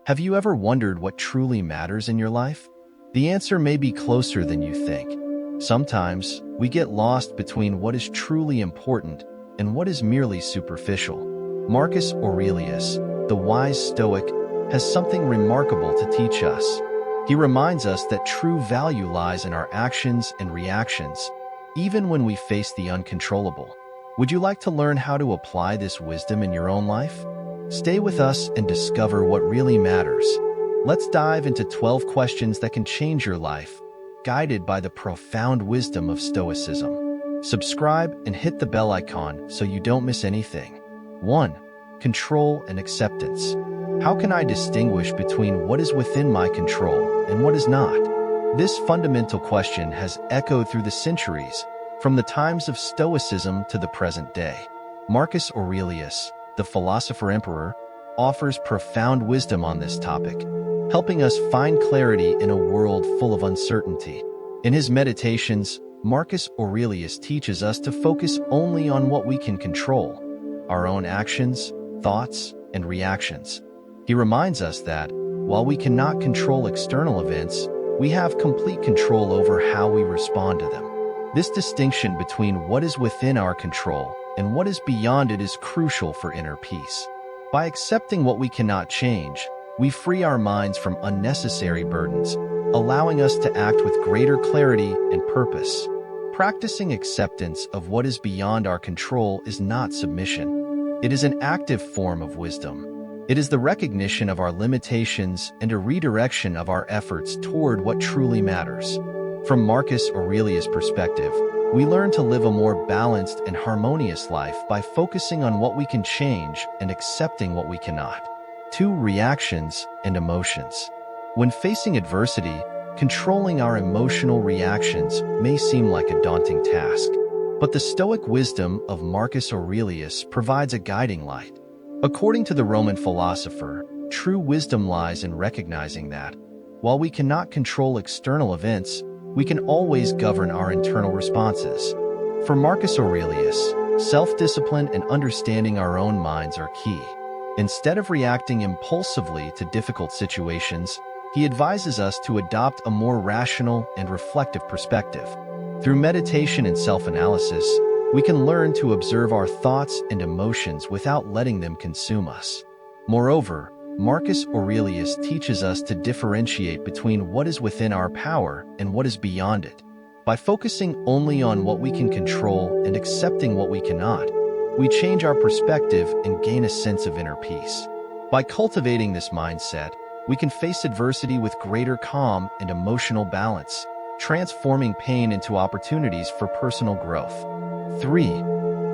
Have you ever wondered what truly matters in your life? The answer may be closer than you think. Sometimes, we get lost between what is truly important and what is merely superficial. Marcus Aurelius, the wise Stoic, has something remarkable to teach us. He reminds us that true value lies in our actions and reactions, even when we face the uncontrollable. Would you like to learn how to apply this wisdom in your own life? Stay with us and discover what really matters. Let's dive into 12 questions that can change your life, guided by the profound wisdom of Stoicism. Subscribe and hit the bell icon so you don't miss anything. 1. Control and acceptance. How can I distinguish between what is within my control and what is not? This fundamental question has echoed through the centuries, from the times of Stoicism to the present day. Marcus Aurelius, the philosopher-emperor, offers profound wisdom on this topic, helping us find clarity in a world full of uncertainty. In his Meditations, Marcus Aurelius teaches us to focus only on what we can control, our own actions, thoughts, and reactions. He reminds us that, while we cannot control external events, we have complete control over how we respond to them. This distinction between what is within our control and what is beyond it is crucial for inner peace. By accepting what we cannot change, we free our minds from unnecessary burdens, allowing us to act with greater clarity and purpose. Practicing acceptance of what is beyond our control is not submission. It is an active form of wisdom. It is the recognition of our limitations and a redirection of our efforts toward what truly matters. From Marcus Aurelius' perspective, we learn to live a more balanced and harmonious life by focusing on what we can change and accepting what we cannot. 2. Reactions and emotions. When facing adversity, controlling our emotional reactions may seem like a daunting task, but the Stoic wisdom of Marcus Aurelius provides a guiding light. According to the Roman philosopher, true wisdom lies in recognizing that, while we cannot control external events, we can always govern our internal responses. For Marcus Aurelius, self-discipline and understanding our own minds are key. Instead of reacting impulsively to difficult situations, he advises us to adopt a more rational and reflective perspective. Through meditation and self-analysis, we can learn to observe our thoughts and emotions without letting them consume us. Moreover, Marcus Aurelius teaches us to differentiate between what is within our power and what is beyond it. By focusing only on what we can control and accepting what we cannot, we change our perspective and gain a sense of inner peace. By cultivating this mindset, we can face adversity with greater calm and emotional balance, transforming pain into opportunities for personal growth. 3.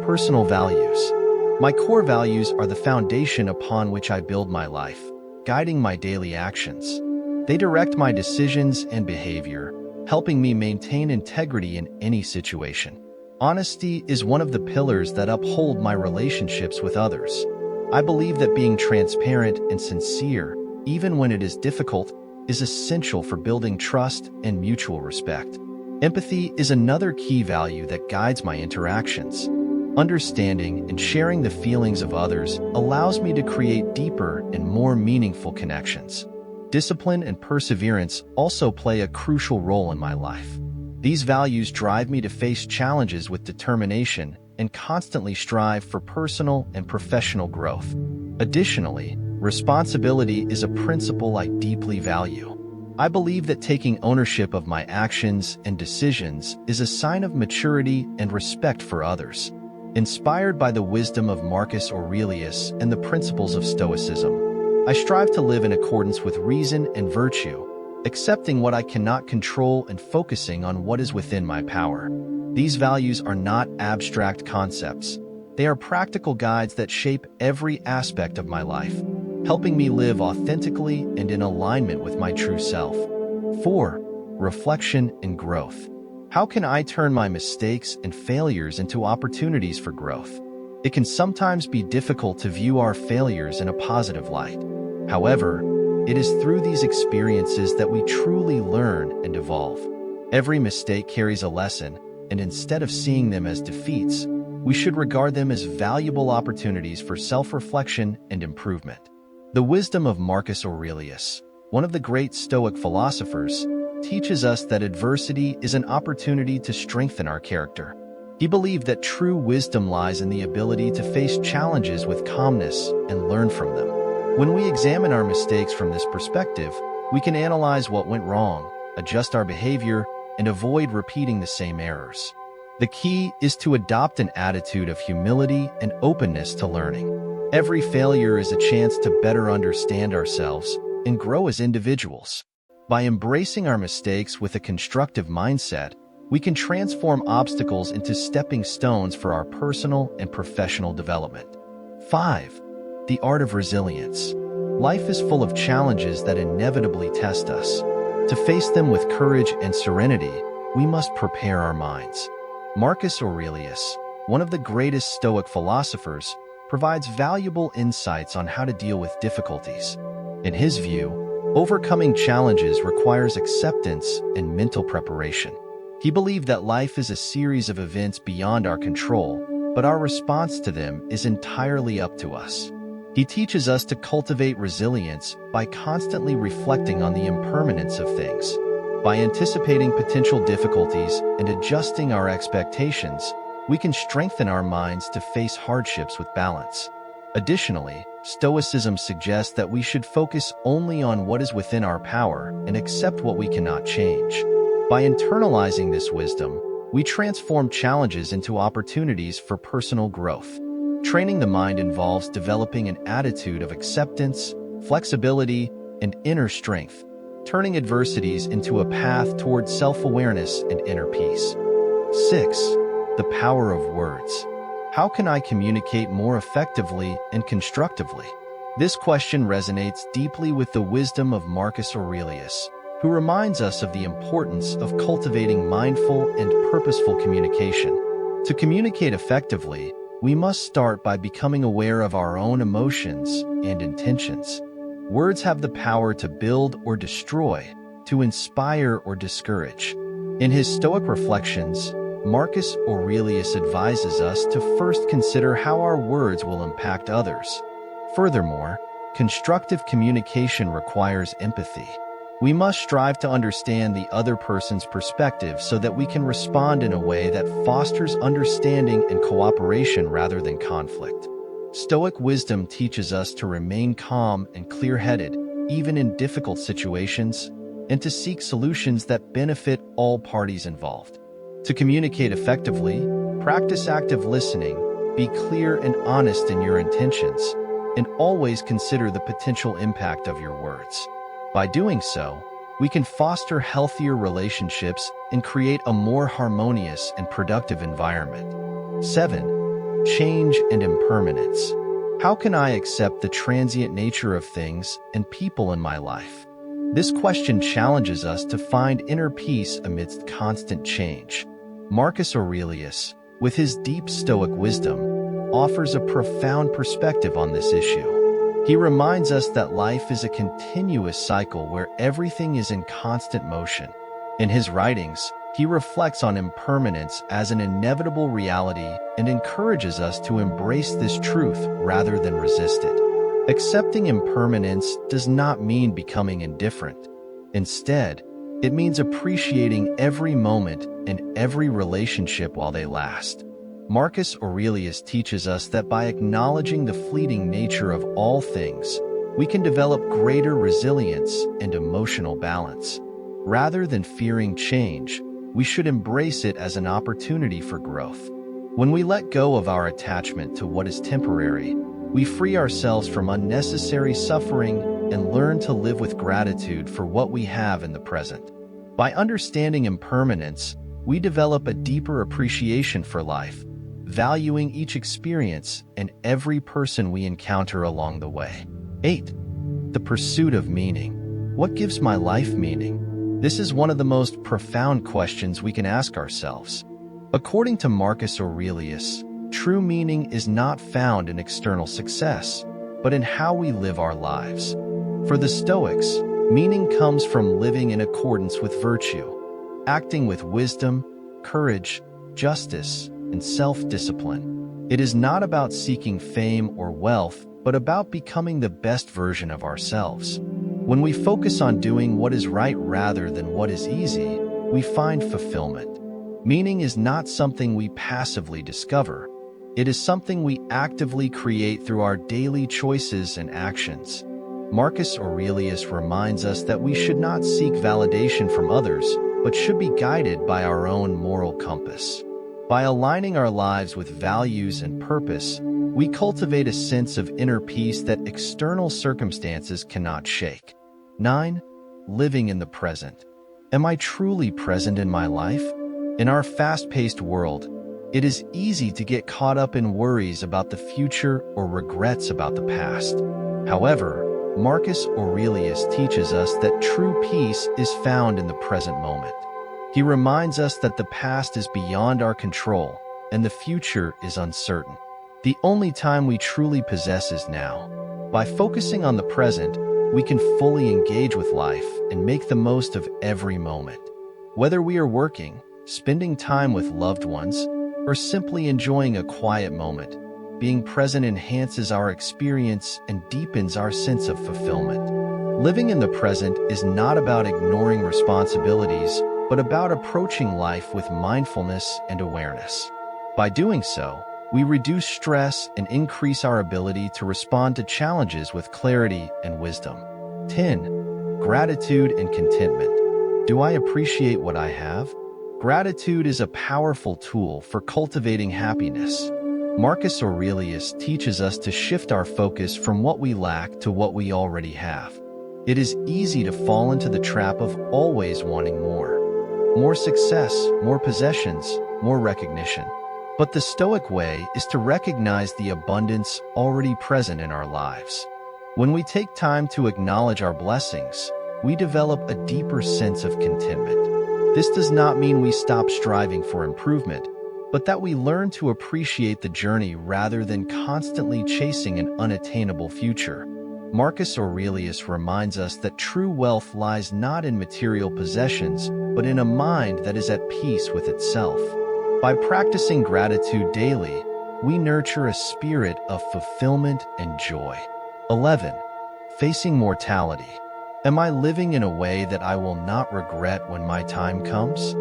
Personal values. My core values are the foundation upon which I build my life, guiding my daily actions. They direct my decisions and behavior, helping me maintain integrity in any situation. Honesty is one of the pillars that uphold my relationships with others. I believe that being transparent and sincere, even when it is difficult, is essential for building trust and mutual respect. Empathy is another key value that guides my interactions. Understanding and sharing the feelings of others allows me to create deeper and more meaningful connections. Discipline and perseverance also play a crucial role in my life. These values drive me to face challenges with determination and constantly strive for personal and professional growth. Additionally, responsibility is a principle I deeply value. I believe that taking ownership of my actions and decisions is a sign of maturity and respect for others. Inspired by the wisdom of Marcus Aurelius and the principles of Stoicism, I strive to live in accordance with reason and virtue, accepting what I cannot control and focusing on what is within my power. These values are not abstract concepts. They are practical guides that shape every aspect of my life, helping me live authentically and in alignment with my true self. 4. Reflection and growth. How can I turn my mistakes and failures into opportunities for growth? It can sometimes be difficult to view our failures in a positive light. However, it is through these experiences that we truly learn and evolve. Every mistake carries a lesson, and instead of seeing them as defeats, we should regard them as valuable opportunities for self-reflection and improvement. The wisdom of Marcus Aurelius, one of the great Stoic philosophers, teaches us that adversity is an opportunity to strengthen our character. He believed that true wisdom lies in the ability to face challenges with calmness and learn from them. When we examine our mistakes from this perspective, we can analyze what went wrong, adjust our behavior, and avoid repeating the same errors. The key is to adopt an attitude of humility and openness to learning. Every failure is a chance to better understand ourselves and grow as individuals. By embracing our mistakes with a constructive mindset, we can transform obstacles into stepping stones for our personal and professional development. 5. The art of resilience. Life is full of challenges that inevitably test us. To face them with courage and serenity, we must prepare our minds. Marcus Aurelius, one of the greatest Stoic philosophers, provides valuable insights on how to deal with difficulties. In his view, overcoming challenges requires acceptance and mental preparation. He believed that life is a series of events beyond our control, but our response to them is entirely up to us. He teaches us to cultivate resilience by constantly reflecting on the impermanence of things. By anticipating potential difficulties and adjusting our expectations, we can strengthen our minds to face hardships with balance. Additionally, Stoicism suggests that we should focus only on what is within our power and accept what we cannot change. By internalizing this wisdom, we transform challenges into opportunities for personal growth. Training the mind involves developing an attitude of acceptance, flexibility, and inner strength, turning adversities into a path toward self-awareness and inner peace. 6. The power of words. How can I communicate more effectively and constructively? This question resonates deeply with the wisdom of Marcus Aurelius, who reminds us of the importance of cultivating mindful and purposeful communication. To communicate effectively, we must start by becoming aware of our own emotions and intentions. Words have the power to build or destroy, to inspire or discourage. In his Stoic reflections, Marcus Aurelius advises us to first consider how our words will impact others. Furthermore, constructive communication requires empathy. We must strive to understand the other person's perspective so that we can respond in a way that fosters understanding and cooperation rather than conflict. Stoic wisdom teaches us to remain calm and clear-headed, even in difficult situations, and to seek solutions that benefit all parties involved. To communicate effectively, practice active listening, be clear and honest in your intentions, and always consider the potential impact of your words. By doing so, we can foster healthier relationships and create a more harmonious and productive environment. 7. Change and impermanence. How can I accept the transient nature of things and people in my life? This question challenges us to find inner peace amidst constant change. Marcus Aurelius, with his deep Stoic wisdom, offers a profound perspective on this issue. He reminds us that life is a continuous cycle where everything is in constant motion. In his writings, he reflects on impermanence as an inevitable reality and encourages us to embrace this truth rather than resist it. Accepting impermanence does not mean becoming indifferent. Instead, it means appreciating every moment and every relationship while they last. Marcus Aurelius teaches us that by acknowledging the fleeting nature of all things, we can develop greater resilience and emotional balance. Rather than fearing change, we should embrace it as an opportunity for growth. When we let go of our attachment to what is temporary, we free ourselves from unnecessary suffering and learn to live with gratitude for what we have in the present. By understanding impermanence, we develop a deeper appreciation for life, valuing each experience and every person we encounter along the way. 8. The pursuit of meaning. What gives my life meaning? This is one of the most profound questions we can ask ourselves. According to Marcus Aurelius, true meaning is not found in external success, but in how we live our lives. For the Stoics, meaning comes from living in accordance with virtue, acting with wisdom, courage, justice, and self-discipline. It is not about seeking fame or wealth, but about becoming the best version of ourselves. When we focus on doing what is right rather than what is easy, we find fulfillment. Meaning is not something we passively discover. It is something we actively create through our daily choices and actions. Marcus Aurelius reminds us that we should not seek validation from others, but should be guided by our own moral compass. By aligning our lives with values and purpose, we cultivate a sense of inner peace that external circumstances cannot shake. 9. Living in the present. Am I truly present in my life? In our fast-paced world, it is easy to get caught up in worries about the future or regrets about the past. However, Marcus Aurelius teaches us that true peace is found in the present moment. He reminds us that the past is beyond our control and the future is uncertain. The only time we truly possess is now. By focusing on the present, we can fully engage with life and make the most of every moment. Whether we are working, spending time with loved ones, or simply enjoying a quiet moment, being present enhances our experience and deepens our sense of fulfillment. Living in the present is not about ignoring responsibilities, but about approaching life with mindfulness and awareness. By doing so, we reduce stress and increase our ability to respond to challenges with clarity and wisdom. 10. Gratitude and contentment. Do I appreciate what I have? Gratitude is a powerful tool for cultivating happiness. Marcus Aurelius teaches us to shift our focus from what we lack to what we already have. It is easy to fall into the trap of always wanting more. More success, more possessions, more recognition. But the Stoic way is to recognize the abundance already present in our lives. When we take time to acknowledge our blessings, we develop a deeper sense of contentment. This does not mean we stop striving for improvement, but that we learn to appreciate the journey rather than constantly chasing an unattainable future. Marcus Aurelius reminds us that true wealth lies not in material possessions, but in a mind that is at peace with itself. By practicing gratitude daily, we nurture a spirit of fulfillment and joy. 11. Facing mortality. Am I living in a way that I will not regret when my time comes?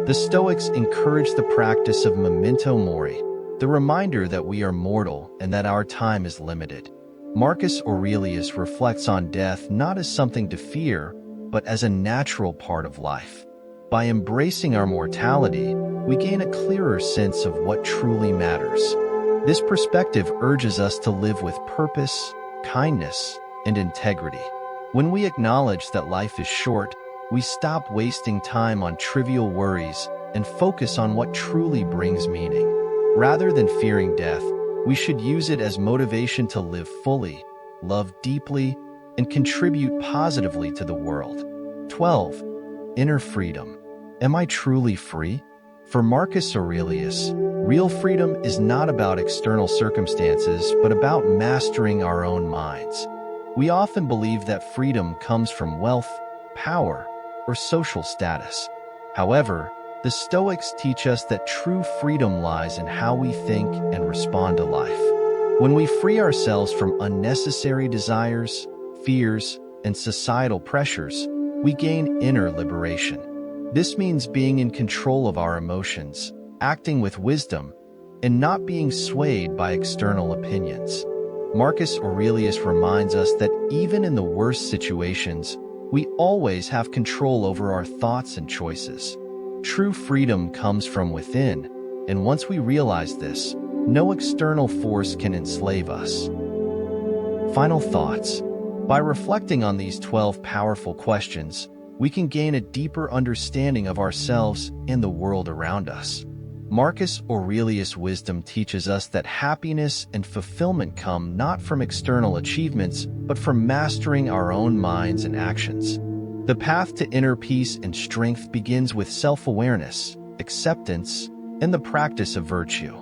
The Stoics encourage the practice of memento mori, the reminder that we are mortal and that our time is limited. Marcus Aurelius reflects on death not as something to fear, but as a natural part of life. By embracing our mortality, we gain a clearer sense of what truly matters. This perspective urges us to live with purpose, kindness, and integrity. When we acknowledge that life is short, we stop wasting time on trivial worries and focus on what truly brings meaning. Rather than fearing death, we should use it as motivation to live fully, love deeply, and contribute positively to the world. 12. Inner freedom. Am I truly free? For Marcus Aurelius, real freedom is not about external circumstances, but about mastering our own minds. We often believe that freedom comes from wealth, power, or social status. However, the Stoics teach us that true freedom lies in how we think and respond to life. When we free ourselves from unnecessary desires, fears, and societal pressures, we gain inner liberation. This means being in control of our emotions, acting with wisdom, and not being swayed by external opinions. Marcus Aurelius reminds us that even in the worst situations, we always have control over our thoughts and choices. True freedom comes from within, and once we realize this, no external force can enslave us. Final thoughts. By reflecting on these 12 powerful questions, we can gain a deeper understanding of ourselves and the world around us. Marcus Aurelius' wisdom teaches us that happiness and fulfillment come not from external achievements, but from mastering our own minds and actions. The path to inner peace and strength begins with self-awareness, acceptance, and the practice of virtue.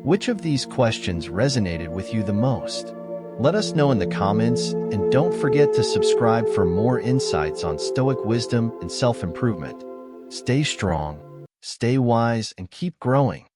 Which of these questions resonated with you the most? Let us know in the comments, and don't forget to subscribe for more insights on Stoic wisdom and self-improvement. Stay strong, stay wise, and keep growing.